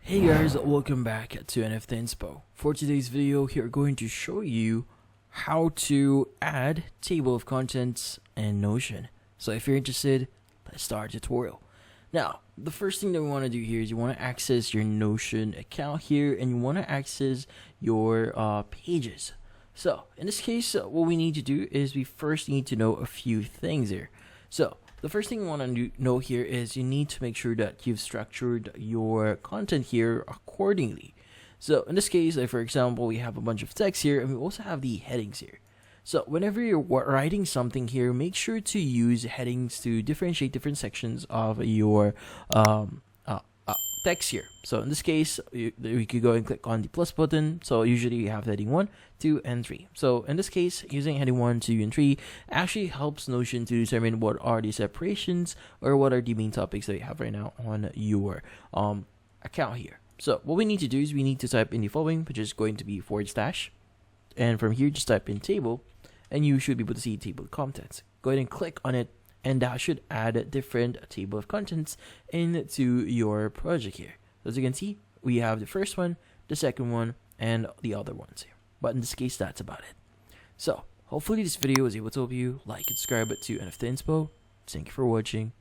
Hey guys, welcome back to NFT Inspo. For today's video, we're going to show you how to add table of contents in Notion. So if you're interested, let's start the tutorial. Now, the first thing that we want to do here is you want to access your Notion account here, and you want to access your pages. So in this case, what we need to do is we first need to know a few things here. So the first thing you want to know here is you need to make sure that you've structured your content here accordingly. So in this case, like for example, we have a bunch of text here, and we also have the headings here. So whenever you're writing something here, make sure to use headings to differentiate different sections of your text here. So in this case, we could go and click on the plus button. So usually you have heading 1, 2, and 3. So in this case, using heading 1, 2, and 3 actually helps Notion to determine what are the separations or what are the main topics that you have right now on your account here. So what we need to do is we need to type in the following, which is going to be /, and from here just type in table, and you should be able to see table of contents. Go ahead and click on it, and that should add a different table of contents into your project here. As you can see, we have the first one, the second one, and the other ones here. But in this case, that's about it. So hopefully this video was able to help you. Like and subscribe to NFT Inspo. Thank you for watching.